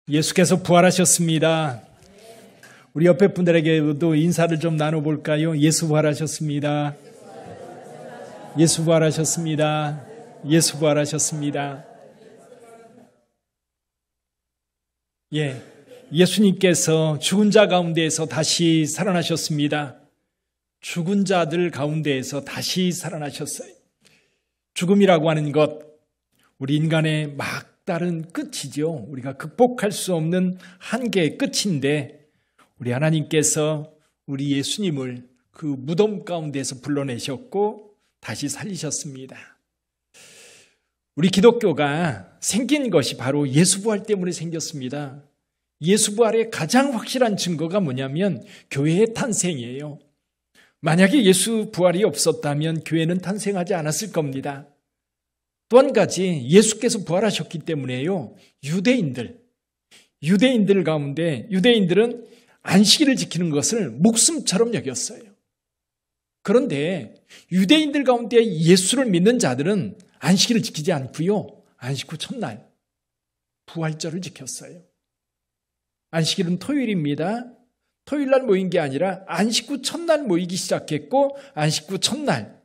예수께서 부활하셨습니다. 우리 옆에 분들에게도 인사를 좀 나눠볼까요? 예수 부활하셨습니다. 예수 부활하셨습니다. 예수 부활하셨습니다. 예수님께서 죽은 자 가운데에서 다시 살아나셨습니다. 죽은 자들 가운데에서 다시 살아나셨어요. 죽음이라고 하는 것, 우리 인간의 막다른 끝이죠. 우리가 극복할 수 없는 한계의 끝인데 우리 하나님께서 우리 예수님을 그 무덤 가운데서 불러내셨고 다시 살리셨습니다. 우리 기독교가 생긴 것이 바로 예수 부활 때문에 생겼습니다. 예수 부활의 가장 확실한 증거가 뭐냐면 교회의 탄생이에요. 만약에 예수 부활이 없었다면 교회는 탄생하지 않았을 겁니다. 또 한 가지, 예수께서 부활하셨기 때문에요. 유대인들 가운데 유대인들은 안식일을 지키는 것을 목숨처럼 여겼어요. 그런데 유대인들 가운데 예수를 믿는 자들은 안식일을 지키지 않고요. 안식 후 첫날 부활절을 지켰어요. 안식일은 토요일입니다. 토요일 날 모인 게 아니라 안식 후 첫날 모이기 시작했고 안식 후 첫날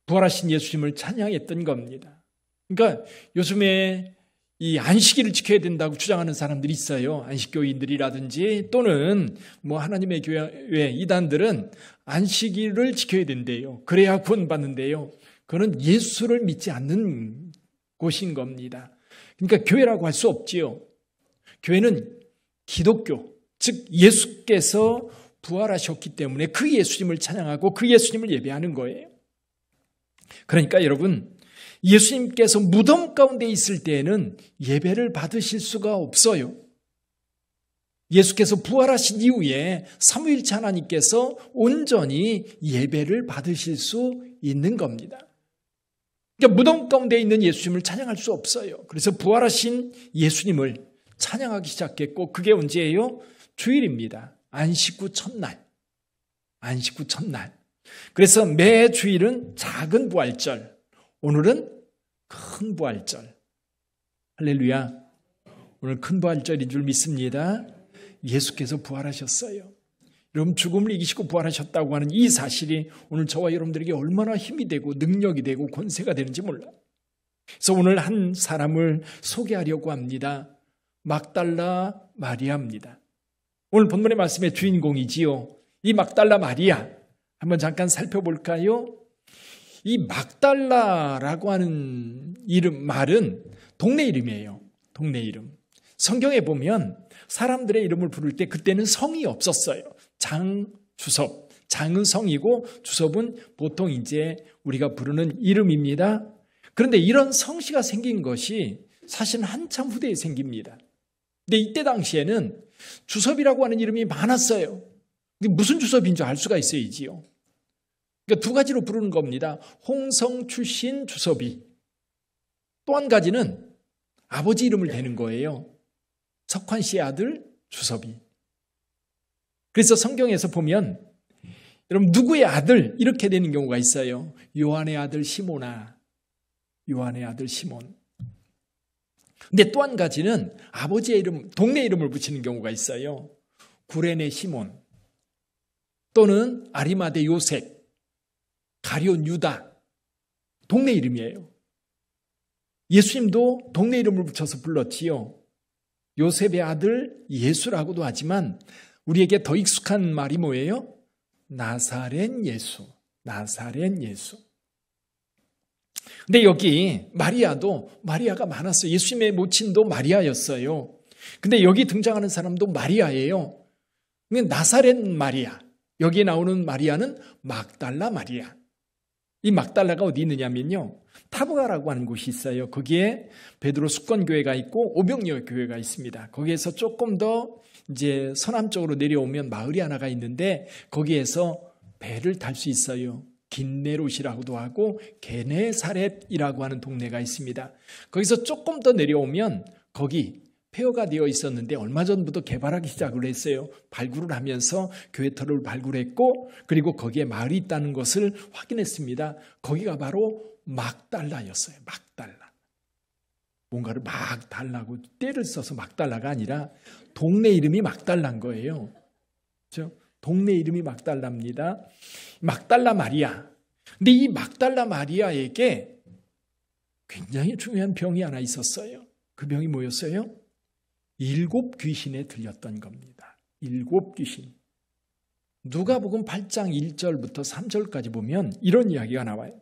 부활하신 예수님을 찬양했던 겁니다. 그러니까 요즘에 이 안식일을 지켜야 된다고 주장하는 사람들이 있어요. 안식교인들이라든지 또는 하나님의 교회 이단들은 안식일을 지켜야 된대요. 그래야 구원받는데요. 그건 예수를 믿지 않는 곳인 겁니다. 그러니까 교회라고 할 수 없지요. 교회는 기독교, 즉 예수께서 부활하셨기 때문에 그 예수님을 찬양하고 그 예수님을 예배하는 거예요. 그러니까 여러분, 예수님께서 무덤 가운데 있을 때에는 예배를 받으실 수가 없어요. 예수께서 부활하신 이후에 삼위일체 하나님께서 온전히 예배를 받으실 수 있는 겁니다. 그러니까 무덤 가운데 있는 예수님을 찬양할 수 없어요. 그래서 부활하신 예수님을 찬양하기 시작했고 그게 언제예요? 주일입니다. 안식 후 첫날. 안식 후 첫날. 그래서 매 주일은 작은 부활절, 오늘은 큰 부활절. 할렐루야. 오늘 큰 부활절인 줄 믿습니다. 예수께서 부활하셨어요. 여러분, 죽음을 이기시고 부활하셨다고 하는 이 사실이 오늘 저와 여러분들에게 얼마나 힘이 되고 능력이 되고 권세가 되는지 몰라요. 그래서 오늘 한 사람을 소개하려고 합니다. 막달라 마리아입니다. 오늘 본문의 말씀의 주인공이지요. 이 막달라 마리아 한번 잠깐 살펴볼까요? 이 막달라라고 하는 말은 동네 이름이에요. 동네 이름. 성경에 보면 사람들의 이름을 부를 때 그때는 성이 없었어요. 장, 주섭. 장은 성이고 주섭은 보통 이제 우리가 부르는 이름입니다. 그런데 이런 성씨가 생긴 것이 사실은 한참 후대에 생깁니다. 근데 이때 당시에는 주섭이라고 하는 이름이 많았어요. 근데 무슨 주섭인 줄 알 수가 있어야지요. 그러니까 두 가지로 부르는 겁니다. 홍성 출신 주섭이. 또 한 가지는 아버지 이름을 대는 거예요. 석환 씨의 아들 주섭이. 그래서 성경에서 보면 여러분 누구의 아들 이렇게 되는 경우가 있어요. 요한의 아들 시몬아. 요한의 아들 시몬. 근데 또 한 가지는 아버지의 이름, 동네 이름을 붙이는 경우가 있어요. 구레네 시몬 또는 아리마대 요셉, 가룟 유다. 동네 이름이에요. 예수님도 동네 이름을 붙여서 불렀지요. 요셉의 아들 예수라고도 하지만 우리에게 더 익숙한 말이 뭐예요? 나사렛 예수. 나사렛 예수. 근데 여기 마리아가 많았어요. 예수님의 모친도 마리아였어요. 근데 여기 등장하는 사람도 마리아예요. 나사렛 마리아. 여기에 나오는 마리아는 막달라 마리아. 이 막달라가 어디 있느냐면요. 타브가라고 하는 곳이 있어요. 거기에 베드로 숙건교회가 있고 오병이어 교회가 있습니다. 거기에서 조금 더 이제 서남쪽으로 내려오면 마을이 하나가 있는데 거기에서 배를 탈 수 있어요. 긴네롯이라고도 하고 게네사렛이라고 하는 동네가 있습니다. 거기서 조금 더 내려오면 거기 폐허가 되어 있었는데 얼마 전부터 개발하기 시작을 했어요. 발굴을 하면서 교회터를 발굴했고 그리고 거기에 마을이 있다는 것을 확인했습니다. 거기가 바로 막달라였어요. 막달라. 뭔가를 막 달라고 때를 써서 막 달라가 아니라 동네 이름이 막 달란 거예요. 그렇죠? 동네 이름이 막달라입니다. 막달라 마리아. 근데 이 막달라 마리아에게 굉장히 중요한 병이 하나 있었어요. 그 병이 뭐였어요? 7 귀신에 들렸던 겁니다. 7 귀신. 누가복음 8장 1절부터 3절까지 보면 이런 이야기가 나와요.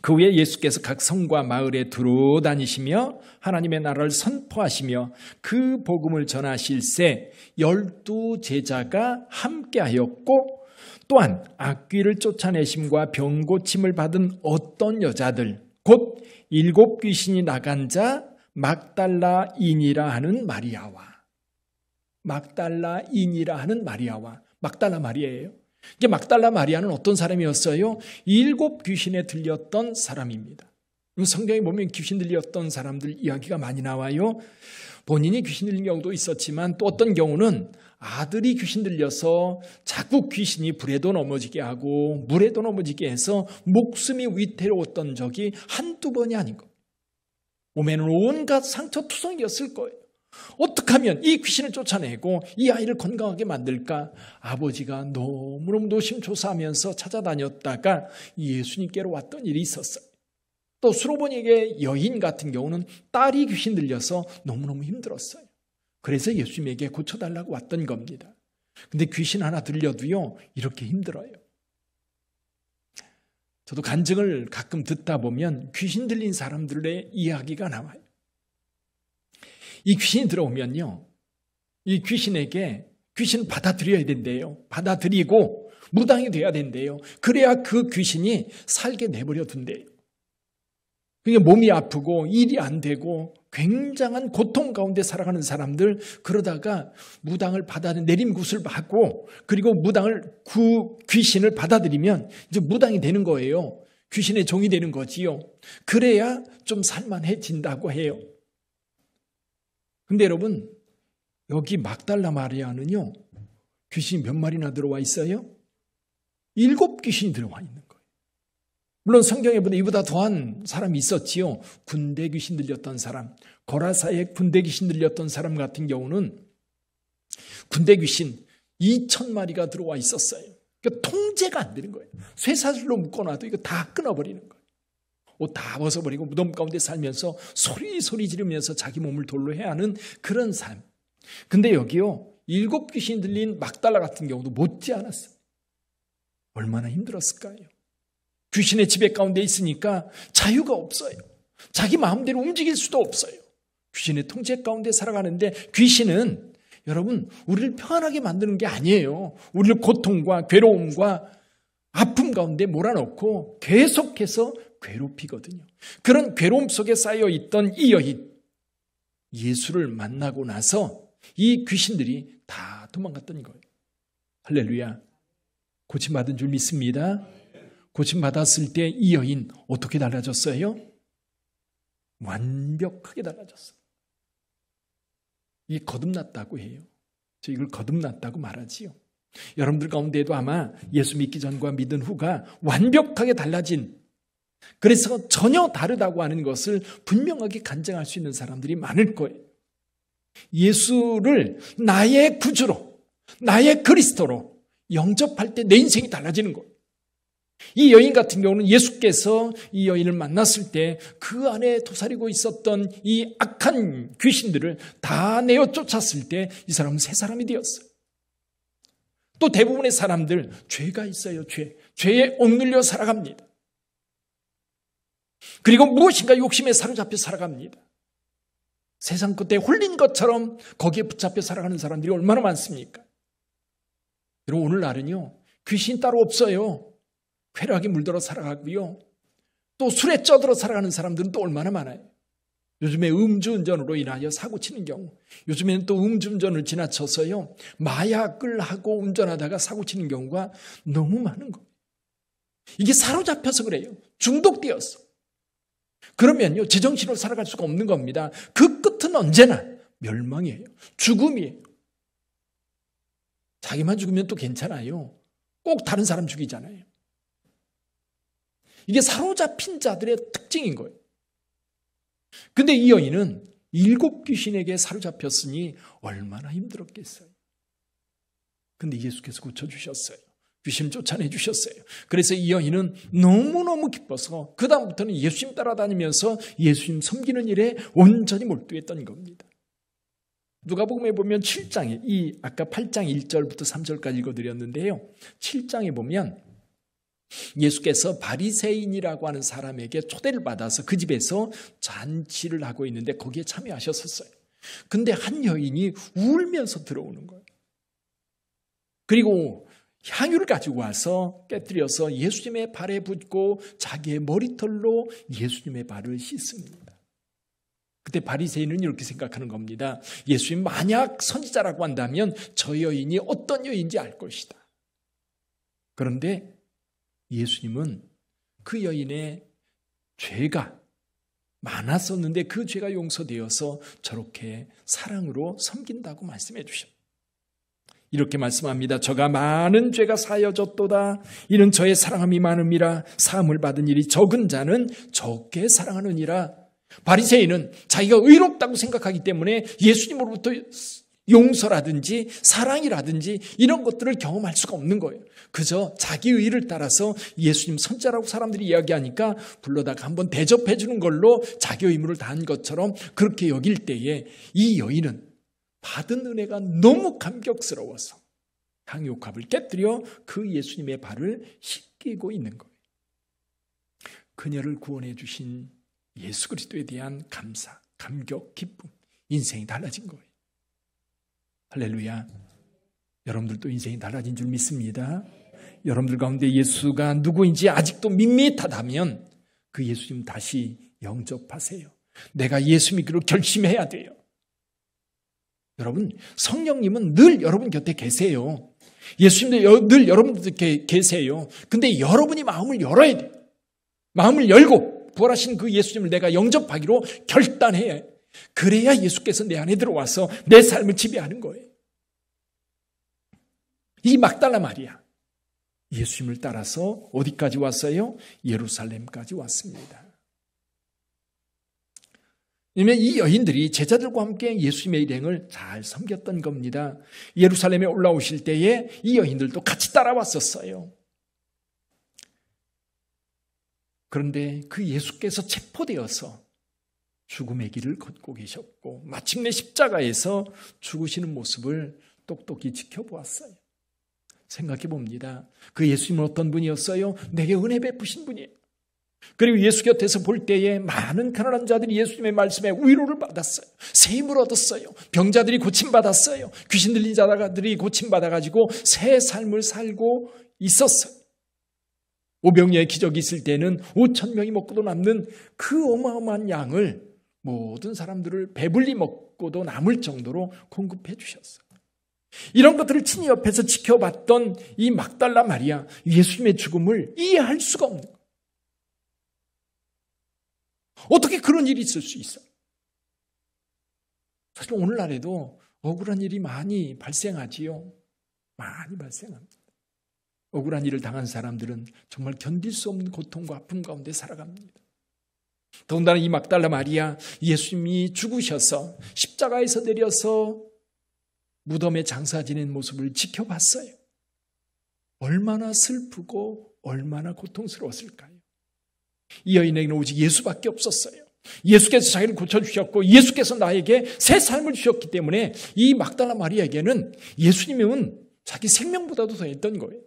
그 후에 예수께서 각 성과 마을에 두루다니시며 하나님의 나라를 선포하시며 그 복음을 전하실새 12 제자가 함께하였고 또한 악귀를 쫓아내심과 병 고침을 받은 어떤 여자들 곧 7 귀신이 나간 자 막달라인이라 하는 마리아와 막달라 마리아예요. 이게 막달라 마리아는 어떤 사람이었어요? 7 귀신에 들렸던 사람입니다. 성경에 보면 귀신 들렸던 사람들 이야기가 많이 나와요. 본인이 귀신 들린 경우도 있었지만 또 어떤 경우는 아들이 귀신 들려서 자꾸 귀신이 불에도 넘어지게 하고 물에도 넘어지게 해서 목숨이 위태로웠던 적이 한두 번이 아닌 거예요. 몸에는 온갖 상처투성이었을 거예요. 어떻게 하면 이 귀신을 쫓아내고 이 아이를 건강하게 만들까? 아버지가 너무너무 노심초사하면서 찾아다녔다가 예수님께로 왔던 일이 있었어요. 또 수로보니에게 여인 같은 경우는 딸이 귀신 들려서 너무너무 힘들었어요. 그래서 예수님에게 고쳐달라고 왔던 겁니다. 근데 귀신 하나 들려도요 이렇게 힘들어요. 저도 간증을 가끔 듣다 보면 귀신 들린 사람들의 이야기가 나와요. 이 귀신이 들어오면요, 이 귀신에게 귀신을 받아들여야 된대요. 받아들이고 무당이 돼야 된대요. 그래야 그 귀신이 살게 내버려 둔대요. 그러니까 몸이 아프고 일이 안 되고 굉장한 고통 가운데 살아가는 사람들, 그러다가 무당을 내림굿을 하고 그리고 그 귀신을 받아들이면 이제 무당이 되는 거예요. 귀신의 종이 되는 거지요. 그래야 좀 살만해진다고 해요. 근데 여러분, 여기 막달라 마리아는요, 귀신이 몇 마리나 들어와 있어요? 7 귀신이 들어와 있는 거예요. 물론 성경에 보면 이보다 더한 사람이 있었지요. 군대 귀신 들렸던 사람, 거라사에 군대 귀신 들렸던 사람 같은 경우는 군대 귀신 2,000마리가 들어와 있었어요. 그러니까 통제가 안 되는 거예요. 쇠사슬로 묶어놔도 이거 다 끊어버리는 거예요. 옷 다 벗어버리고 무덤 가운데 살면서 소리 지르면서 자기 몸을 돌로 해야 하는 그런 삶. 근데 여기요, 7 귀신 들린 막달라 같은 경우도 못지 않았어요. 얼마나 힘들었을까요? 귀신의 지배 가운데 있으니까 자유가 없어요. 자기 마음대로 움직일 수도 없어요. 귀신의 통제 가운데 살아가는데, 귀신은 여러분 우리를 편하게 만드는 게 아니에요. 우리를 고통과 괴로움과 아픔 가운데 몰아넣고 계속해서 괴롭히거든요. 그런 괴로움 속에 쌓여있던 이 여인, 예수를 만나고 나서 이 귀신들이 다 도망갔던 거예요. 할렐루야. 고침받은 줄 믿습니다. 고침받았을 때 이 여인 어떻게 달라졌어요? 완벽하게 달라졌어요. 이게 거듭났다고 해요. 저 이걸 거듭났다고 말하지요. 여러분들 가운데에도 아마 예수 믿기 전과 믿은 후가 완벽하게 달라진, 그래서 전혀 다르다고 하는 것을 분명하게 간증할 수 있는 사람들이 많을 거예요. 예수를 나의 구주로, 나의 그리스도로 영접할 때 내 인생이 달라지는 거예요. 이 여인 같은 경우는 예수께서 이 여인을 만났을 때 그 안에 도사리고 있었던 이 악한 귀신들을 다 내어 쫓았을 때 이 사람은 새 사람이 되었어요. 또 대부분의 사람들 죄가 있어요. 죄에 억눌려 살아갑니다. 그리고 무엇인가 욕심에 사로잡혀 살아갑니다. 세상 끝에 홀린 것처럼 거기에 붙잡혀 살아가는 사람들이 얼마나 많습니까? 여러분, 오늘날은요 귀신 따로 없어요. 쾌락에 물들어 살아가고요. 또 술에 쪄들어 살아가는 사람들은 또 얼마나 많아요. 요즘에 음주운전으로 인하여 사고치는 경우, 요즘에는 또 음주운전을 지나쳐서요 마약을 하고 운전하다가 사고치는 경우가 너무 많은 거예요. 이게 사로잡혀서 그래요. 중독되었어. 그러면요 제정신으로 살아갈 수가 없는 겁니다. 그 끝은 언제나 멸망이에요. 죽음이에요. 자기만 죽으면 또 괜찮아요. 꼭 다른 사람 죽이잖아요. 이게 사로잡힌 자들의 특징인 거예요. 근데 이 여인은 7 귀신에게 사로잡혔으니 얼마나 힘들었겠어요. 근데 예수께서 고쳐주셨어요. 귀신 쫓아내주셨어요. 그래서 이 여인은 너무너무 기뻐서 그 다음부터는 예수님 따라다니면서 예수님 섬기는 일에 온전히 몰두했던 겁니다. 누가복음에 보면 7장에 아까 8장 1절부터 3절까지 읽어드렸는데요. 7장에 보면 예수께서 바리새인이라고 하는 사람에게 초대를 받아서 그 집에서 잔치를 하고 있는데 거기에 참여하셨었어요. 근데 한 여인이 울면서 들어오는 거예요. 그리고 향유를 가지고 와서 깨뜨려서 예수님의 발에 붓고 자기의 머리털로 예수님의 발을 씻습니다. 그때 바리새인은 이렇게 생각하는 겁니다. 예수님 만약 선지자라고 한다면 저 여인이 어떤 여인인지 알 것이다. 그런데 예수님은 그 여인의 죄가 많았었는데 그 죄가 용서되어서 저렇게 사랑으로 섬긴다고 말씀해 주십니다. 이렇게 말씀합니다. 저가 많은 죄가 사여졌도다. 이는 저의 사랑함이 많음이라. 사함을 받은 일이 적은 자는 적게 사랑하느니라. 바리새인은 자기가 의롭다고 생각하기 때문에 예수님으로부터 용서라든지 사랑이라든지 이런 것들을 경험할 수가 없는 거예요. 그저 자기 의를 따라서 예수님 선자라고 사람들이 이야기하니까 불러다가 한번 대접해 주는 걸로 자기 의무를 다한 것처럼 그렇게 여길 때에 이 여인은 받은 은혜가 너무 감격스러워서 향유옥합을 깨뜨려 그 예수님의 발을 씻기고 있는 거예요. 그녀를 구원해 주신 예수 그리스도에 대한 감사, 감격, 기쁨, 인생이 달라진 거예요. 할렐루야. 여러분들도 인생이 달라진 줄 믿습니다. 여러분들 가운데 예수가 누구인지 아직도 밋밋하다면 그 예수님 다시 영접하세요. 내가 예수 믿기로 결심해야 돼요. 여러분, 성령님은 늘 여러분 곁에 계세요. 예수님도 늘 여러분 곁에 계세요. 근데 여러분이 마음을 열어야 돼요. 마음을 열고 부활하신 그 예수님을 내가 영접하기로 결단해야 해요. 그래야 예수께서 내 안에 들어와서 내 삶을 지배하는 거예요. 이 막달라 마리아, 예수님을 따라서 어디까지 왔어요? 예루살렘까지 왔습니다. 왜냐하면 이 여인들이 제자들과 함께 예수님의 일행을 잘 섬겼던 겁니다. 예루살렘에 올라오실 때에 이 여인들도 같이 따라왔었어요. 그런데 그 예수께서 체포되어서 죽음의 길을 걷고 계셨고 마침내 십자가에서 죽으시는 모습을 똑똑히 지켜보았어요. 생각해 봅니다. 그 예수님은 어떤 분이었어요? 내게 은혜 베푸신 분이에요. 그리고 예수 곁에서 볼 때에 많은 가난한 자들이 예수님의 말씀에 위로를 받았어요. 새 힘을 얻었어요. 병자들이 고침받았어요. 귀신 들린 자들이 고침받아가지고 새 삶을 살고 있었어요. 오병이어의 기적이 있을 때는 5,000명이 먹고도 남는 그 어마어마한 양을 모든 사람들을 배불리 먹고도 남을 정도로 공급해 주셨어요. 이런 것들을 친히 옆에서 지켜봤던 이 막달라 마리아, 예수님의 죽음을 이해할 수가 없는 거예요. 어떻게 그런 일이 있을 수 있어요? 사실 오늘날에도 억울한 일이 많이 발생하지요. 많이 발생합니다. 억울한 일을 당한 사람들은 정말 견딜 수 없는 고통과 아픔 가운데 살아갑니다. 더군다나 이 막달라 마리아, 예수님이 죽으셔서 십자가에서 내려서 무덤에 장사 지낸 모습을 지켜봤어요. 얼마나 슬프고 얼마나 고통스러웠을까요? 이 여인에게는 오직 예수밖에 없었어요. 예수께서 자기를 고쳐주셨고 예수께서 나에게 새 삶을 주셨기 때문에 이 막달라 마리아에게는 예수님은 자기 생명보다도 더했던 거예요.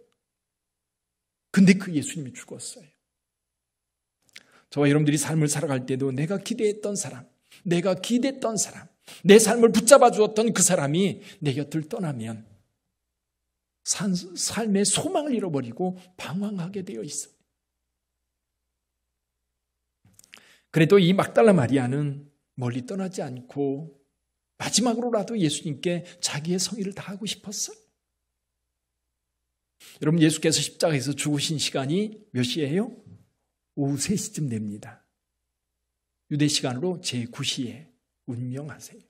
근데 그 예수님이 죽었어요. 저와 여러분들이 삶을 살아갈 때도 내가 기대했던 사람, 내가 기대했던 사람, 내 삶을 붙잡아 주었던 그 사람이 내 곁을 떠나면 삶의 소망을 잃어버리고 방황하게 되어 있어요. 그래도 이 막달라 마리아는 멀리 떠나지 않고 마지막으로라도 예수님께 자기의 성의를 다하고 싶었어요. 여러분, 예수께서 십자가에서 죽으신 시간이 몇 시예요? 오후 3시쯤 됩니다. 유대 시간으로 제9시에 운명하세요.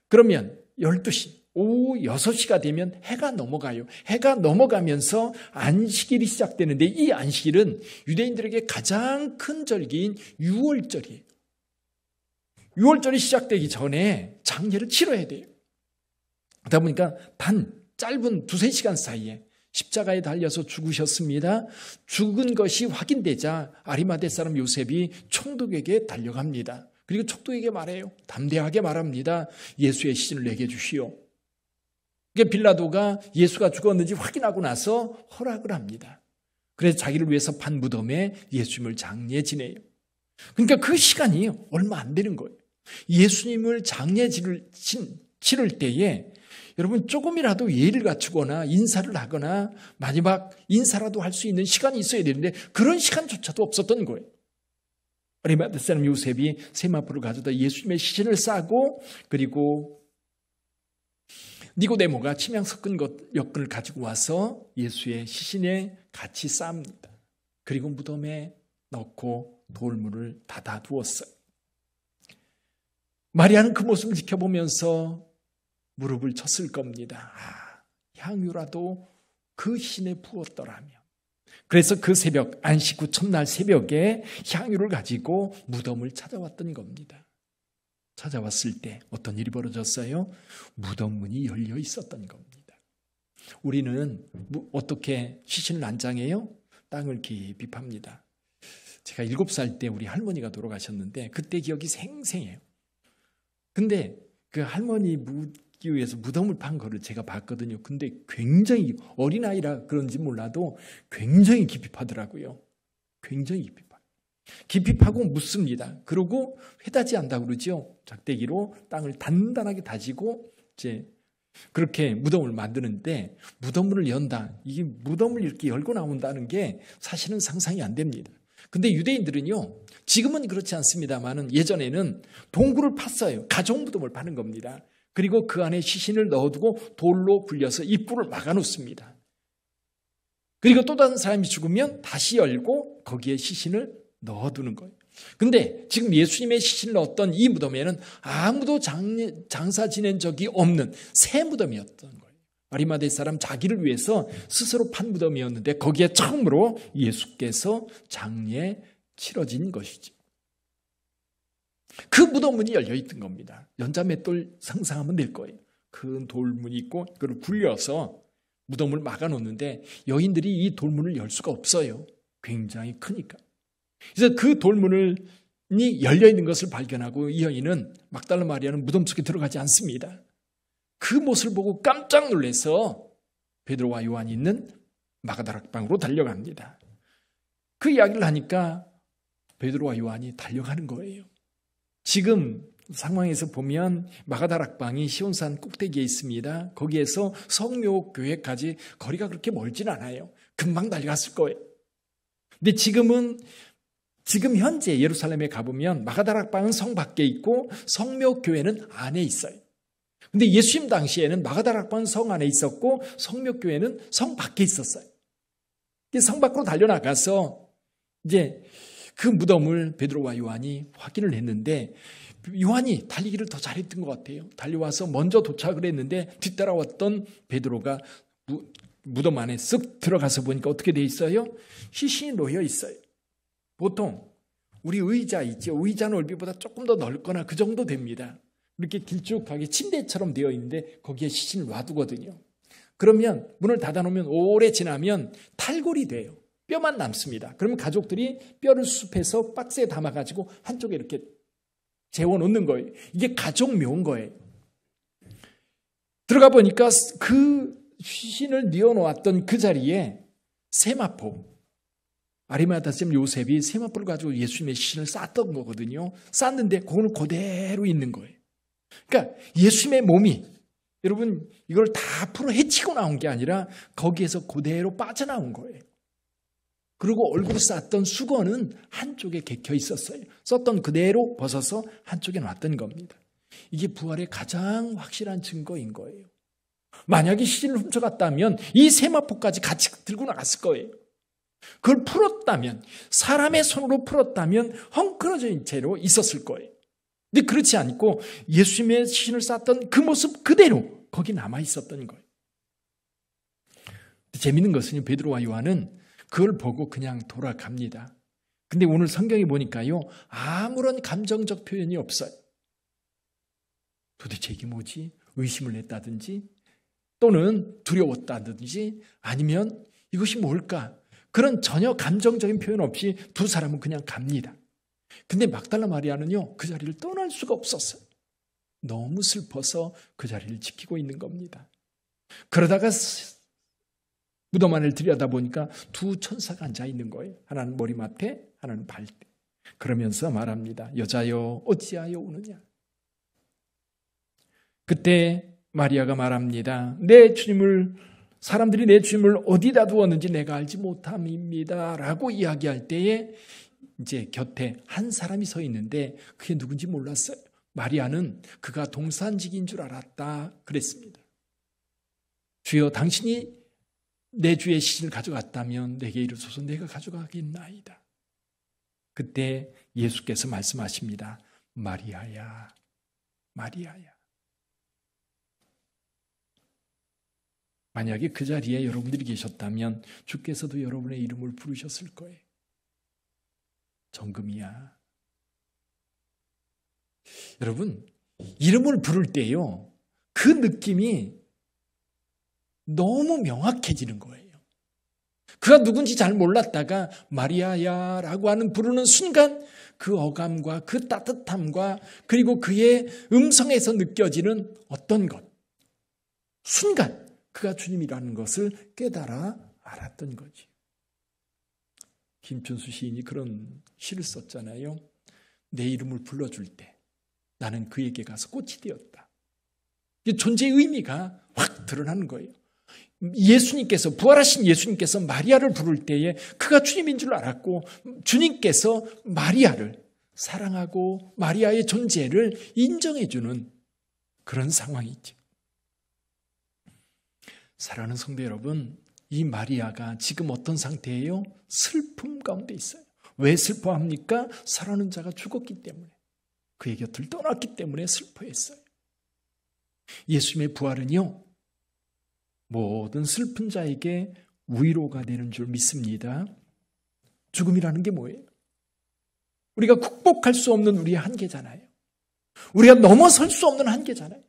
그러면 12시, 오후 6시가 되면 해가 넘어가요. 해가 넘어가면서 안식일이 시작되는데 이 안식일은 유대인들에게 가장 큰 절기인 유월절이에요. 유월절이 시작되기 전에 장례를 치러야 돼요. 그러다 보니까 짧은 2-3시간 사이에 십자가에 달려서 죽으셨습니다. 죽은 것이 확인되자 아리마대 사람 요셉이 총독에게 달려갑니다. 그리고 총독에게 말해요. 담대하게 말합니다. 예수의 시신을 내게 주시오. 그러니까 빌라도가 예수가 죽었는지 확인하고 나서 허락을 합니다. 그래서 자기를 위해서 판 무덤에 예수님을 장례 지내요. 그러니까 그 시간이 얼마 안 되는 거예요. 예수님을 장례 치를 때에 여러분 조금이라도 예의를 갖추거나 인사를 하거나 마지막 인사라도 할 수 있는 시간이 있어야 되는데 그런 시간조차도 없었던 거예요. 아리마대 사람 요셉이 세마포를 가져다 예수님의 시신을 싸고 그리고 니고데모가 침향 섞은 엿을 가지고 와서 예수의 시신에 같이 쌉니다. 그리고 무덤에 넣고 돌문을 닫아두었어요. 마리아는 그 모습을 지켜보면서 무릎을 쳤을 겁니다. 향유라도 그 시신에 부었더라면. 그래서 그 새벽, 안식 후 첫날 새벽에 향유를 가지고 무덤을 찾아왔던 겁니다. 찾아왔을 때 어떤 일이 벌어졌어요? 무덤 문이 열려 있었던 겁니다. 우리는 어떻게 시신을 안장해요? 땅을 깊이 팝니다. 제가 7살 때 우리 할머니가 돌아가셨는데 그때 기억이 생생해요. 근데 그 할머니 묻기 위해서 무덤을 판 거를 제가 봤거든요. 근데 굉장히 어린아이라 그런지 몰라도 굉장히 깊이 파더라고요. 굉장히 깊이 파요. 깊이 파고 묻습니다. 그러고 회다지 한다고 그러죠. 작대기로 땅을 단단하게 다지고 이제 그렇게 무덤을 만드는데 무덤문을 연다. 이게 무덤을 이렇게 열고 나온다는 게 사실은 상상이 안 됩니다. 근데 유대인들은요, 지금은 그렇지 않습니다만은 예전에는 동굴을 팠어요. 가족 무덤을 파는 겁니다. 그리고 그 안에 시신을 넣어두고 돌로 굴려서 입구를 막아놓습니다. 그리고 또 다른 사람이 죽으면 다시 열고 거기에 시신을 넣어두는 거예요. 근데 지금 예수님의 시신을 넣었던 이 무덤에는 아무도 장사 지낸 적이 없는 새 무덤이었던 거예요. 아리마대 사람 자기를 위해서 스스로 판 무덤이었는데 거기에 처음으로 예수께서 장례 치러진 것이죠. 그 무덤문이 열려있던 겁니다. 연자맷돌 상상하면 될 거예요. 큰 돌문이 있고 그걸 굴려서 무덤을 막아놓는데 여인들이 이 돌문을 열 수가 없어요. 굉장히 크니까. 그래서 그 돌문이 열려있는 것을 발견하고 이 여인은 막달라 마리아는 무덤 속에 들어가지 않습니다. 그 모습을 보고 깜짝 놀라서 베드로와 요한이 있는 마가다락방으로 달려갑니다. 그 이야기를 하니까 베드로와 요한이 달려가는 거예요. 지금 상황에서 보면 마가다락방이 시온산 꼭대기에 있습니다. 거기에서 성묘교회까지 거리가 그렇게 멀진 않아요. 금방 달려갔을 거예요. 근데 지금 현재 예루살렘에 가보면 마가다락방은 성 밖에 있고 성묘교회는 안에 있어요. 근데 예수님 당시에는 마가다락방은 성 안에 있었고 성묘교회는 성 밖에 있었어요. 성 밖으로 달려나가서 이제 그 무덤을 베드로와 요한이 확인을 했는데 요한이 달리기를 더 잘했던 것 같아요. 달려와서 먼저 도착을 했는데 뒤따라왔던 베드로가 무덤 안에 쓱 들어가서 보니까 어떻게 돼 있어요? 시신이 놓여 있어요. 보통 우리 의자 있죠. 의자 넓이보다 조금 더 넓거나 그 정도 됩니다. 이렇게 길쭉하게 침대처럼 되어 있는데 거기에 시신을 놔두거든요. 그러면 문을 닫아놓으면 오래 지나면 탈골이 돼요. 뼈만 남습니다. 그러면 가족들이 뼈를 수습해서 박스에 담아가지고 한쪽에 이렇게 재워놓는 거예요. 이게 가족묘인 거예요. 들어가 보니까 그 시신을 뉘어놓았던 그 자리에 세마포, 아리마다 쌤 요셉이 세마포를 가지고 예수님의 시신을 쌌던 거거든요. 쌌는데 그거는 그대로 있는 거예요. 그러니까 예수님의 몸이 여러분 이걸 다 앞으로 헤치고 나온 게 아니라 거기에서 그대로 빠져나온 거예요. 그리고 얼굴을 쌌던 수건은 한쪽에 개켜 있었어요. 썼던 그대로 벗어서 한쪽에 놨던 겁니다. 이게 부활의 가장 확실한 증거인 거예요. 만약에 시신을 훔쳐갔다면 이 세마포까지 같이 들고 나갔을 거예요. 그걸 풀었다면, 사람의 손으로 풀었다면 헝클어진 채로 있었을 거예요. 근데 그렇지 않고 예수님의 시신을 쌌던 그 모습 그대로 거기 남아 있었던 거예요. 재밌는 것은 베드로와 요한은 그걸 보고 그냥 돌아갑니다. 근데 오늘 성경에 보니까요, 아무런 감정적 표현이 없어요. 도대체 이게 뭐지? 의심을 했다든지 또는 두려웠다든지 아니면 이것이 뭘까? 그런 전혀 감정적인 표현 없이 두 사람은 그냥 갑니다. 근데 막달라 마리아는요, 그 자리를 떠날 수가 없었어요. 너무 슬퍼서 그 자리를 지키고 있는 겁니다. 그러다가 무덤 안을 들여다보니까 두 천사가 앉아 있는 거예요. 하나는 머리맡에, 하나는 발대. 그러면서 말합니다. 여자여 어찌하여 우느냐. 그때 마리아가 말합니다. 사람들이 내 주님을 어디다 두었는지 내가 알지 못함입니다. 라고 이야기할 때에 이제 곁에 한 사람이 서 있는데 그게 누군지 몰랐어요. 마리아는 그가 동산직인 줄 알았다 그랬습니다. 주여 당신이 내 주의 시신을 가져갔다면 내게 이르소서 내가 가져가겠나이다. 그때 예수께서 말씀하십니다. 마리아야, 마리아야. 만약에 그 자리에 여러분들이 계셨다면 주께서도 여러분의 이름을 부르셨을 거예요. 정금이야. 여러분, 이름을 부를 때요, 그 느낌이 너무 명확해지는 거예요. 그가 누군지 잘 몰랐다가 마리아야 라고 하는 부르는 순간 그 어감과 그 따뜻함과 그리고 그의 음성에서 느껴지는 어떤 것, 순간 그가 주님이라는 것을 깨달아 알았던 거지. 김춘수 시인이 그런 시를 썼잖아요. 내 이름을 불러줄 때 나는 그에게 가서 꽃이 되었다. 존재의 의미가 확 드러나는 거예요. 예수님께서, 부활하신 예수님께서 마리아를 부를 때에 그가 주님인 줄 알았고 주님께서 마리아를 사랑하고 마리아의 존재를 인정해주는 그런 상황이죠. 사랑하는 성도 여러분, 이 마리아가 지금 어떤 상태예요? 슬픔 가운데 있어요. 왜 슬퍼합니까? 사랑하는 자가 죽었기 때문에, 그의 곁을 떠났기 때문에 슬퍼했어요. 예수님의 부활은요, 모든 슬픈 자에게 위로가 되는 줄 믿습니다. 죽음이라는 게 뭐예요? 우리가 극복할 수 없는 우리의 한계잖아요. 우리가 넘어설 수 없는 한계잖아요.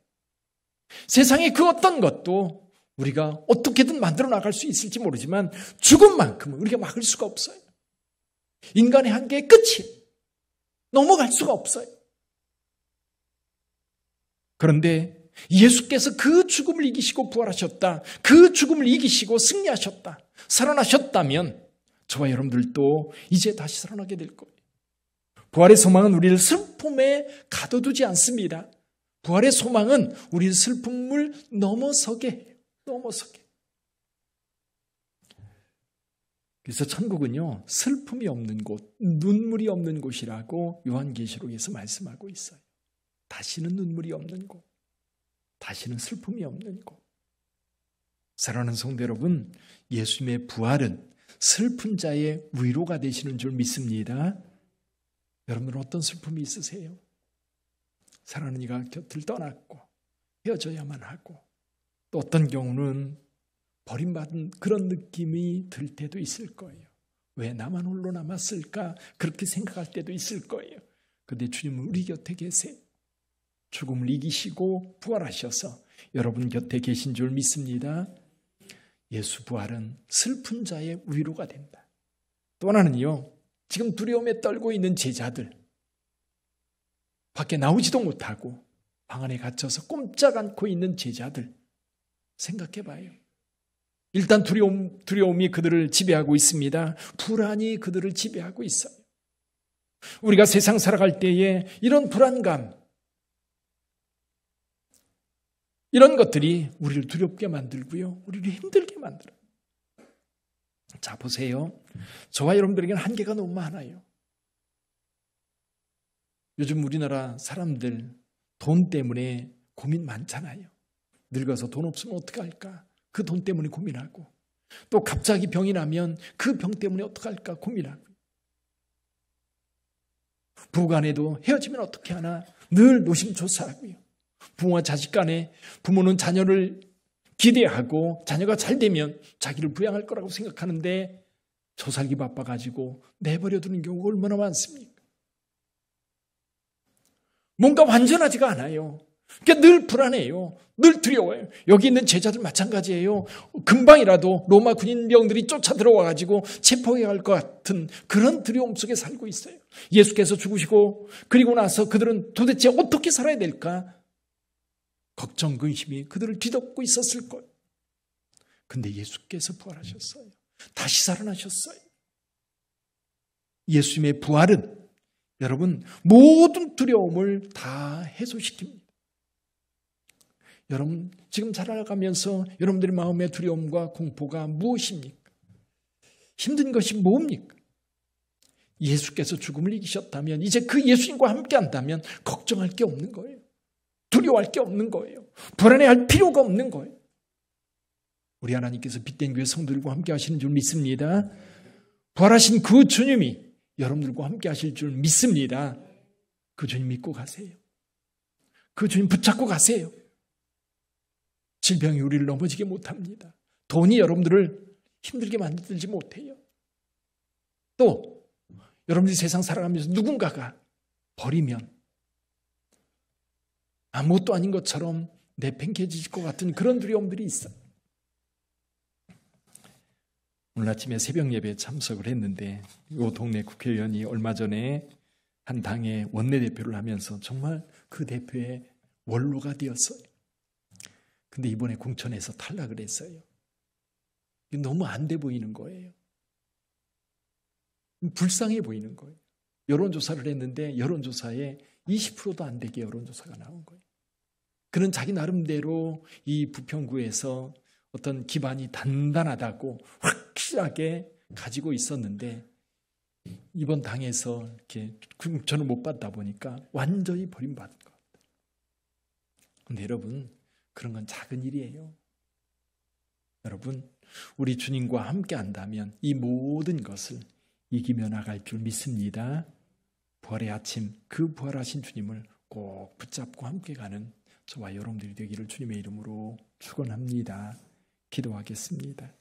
세상의 그 어떤 것도 우리가 어떻게든 만들어 나갈 수 있을지 모르지만 죽음만큼은 우리가 막을 수가 없어요. 인간의 한계의 끝이 넘어갈 수가 없어요. 그런데 예수께서 그 죽음을 이기시고 부활하셨다. 그 죽음을 이기시고 승리하셨다. 살아나셨다면 저와 여러분들도 이제 다시 살아나게 될 거예요. 부활의 소망은 우리를 슬픔에 가둬두지 않습니다. 부활의 소망은 우리의 슬픔을 넘어서게 해요. 넘어서게. 그래서 천국은요, 슬픔이 없는 곳, 눈물이 없는 곳이라고 요한계시록에서 말씀하고 있어요. 다시는 눈물이 없는 곳, 다시는 슬픔이 없는 곳. 사랑하는 성도 여러분, 예수님의 부활은 슬픈 자의 위로가 되시는 줄 믿습니다. 여러분은 어떤 슬픔이 있으세요? 사랑하는 이가 곁을 떠났고 헤어져야만 하고, 또 어떤 경우는 버림받은 그런 느낌이 들 때도 있을 거예요. 왜 나만 홀로 남았을까? 그렇게 생각할 때도 있을 거예요. 그런데 주님은 우리 곁에 계세요. 죽음을 이기시고 부활하셔서 여러분 곁에 계신 줄 믿습니다. 예수 부활은 슬픈 자의 위로가 된다. 또 하나는요, 지금 두려움에 떨고 있는 제자들, 밖에 나오지도 못하고 방 안에 갇혀서 꼼짝 않고 있는 제자들 생각해 봐요. 일단 두려움이 그들을 지배하고 있습니다. 불안이 그들을 지배하고 있어요. 우리가 세상 살아갈 때에 이런 불안감, 이런 것들이 우리를 두렵게 만들고요, 우리를 힘들게 만들어요. 자, 보세요. 저와 여러분들에게는 한계가 너무 많아요. 요즘 우리나라 사람들 돈 때문에 고민 많잖아요. 늙어서 돈 없으면 어떡할까? 그 돈 때문에 고민하고, 또 갑자기 병이 나면 그 병 때문에 어떡할까 고민하고, 부부간에도 헤어지면 어떻게 하나 늘 노심초사하고요. 부모와 자식 간에 부모는 자녀를 기대하고 자녀가 잘 되면 자기를 부양할 거라고 생각하는데 저 살기 바빠가지고 내버려두는 경우가 얼마나 많습니까? 뭔가 완전하지가 않아요. 그러니까 늘 불안해요. 늘 두려워요. 여기 있는 제자들 마찬가지예요. 금방이라도 로마 군인병들이 쫓아 들어와가지고 체포해 갈 것 같은 그런 두려움 속에 살고 있어요. 예수께서 죽으시고 그리고 나서 그들은 도대체 어떻게 살아야 될까? 걱정, 근심이 그들을 뒤덮고 있었을 거예요. 근데 예수께서 부활하셨어요. 다시 살아나셨어요. 예수님의 부활은 여러분 모든 두려움을 다 해소시킵니다. 여러분 지금 살아가면서 여러분들의 마음의 두려움과 공포가 무엇입니까? 힘든 것이 뭡니까? 예수께서 죽음을 이기셨다면 이제 그 예수님과 함께 한다면 걱정할 게 없는 거예요. 두려워할 게 없는 거예요. 불안해할 필요가 없는 거예요. 우리 하나님께서 빛된 교회 성도들과 함께 하시는 줄 믿습니다. 부활하신 그 주님이 여러분들과 함께 하실 줄 믿습니다. 그 주님 믿고 가세요. 그 주님 붙잡고 가세요. 질병이 우리를 넘어지게 못합니다. 돈이 여러분들을 힘들게 만들지 못해요. 또 여러분들이 세상 살아가면서 누군가가 버리면 아무것도 아닌 것처럼 내팽개칠 것 같은 그런 두려움들이 있어요. 오늘 아침에 새벽 예배에 참석을 했는데 이 동네 국회의원이 얼마 전에 한 당의 원내대표를 하면서 정말 그 대표의 원로가 되었어요. 근데 이번에 공천에서 탈락을 했어요. 너무 안 돼 보이는 거예요. 불쌍해 보이는 거예요. 여론조사를 했는데 여론조사에 20%도 안 되게 여론조사가 나온 거예요. 그는 자기 나름대로 이 부평구에서 어떤 기반이 단단하다고 확실하게 가지고 있었는데 이번 당에서 이렇게 공천을 못 받다 보니까 완전히 버림받은 것 같아요. 그런데 여러분 그런 건 작은 일이에요. 여러분 우리 주님과 함께 한다면 이 모든 것을 이기며 나갈 줄 믿습니다. 부활의 아침 그 부활하신 주님을 꼭 붙잡고 함께 가는 저와 여러분들이 되기를 주님의 이름으로 축원합니다. 기도하겠습니다.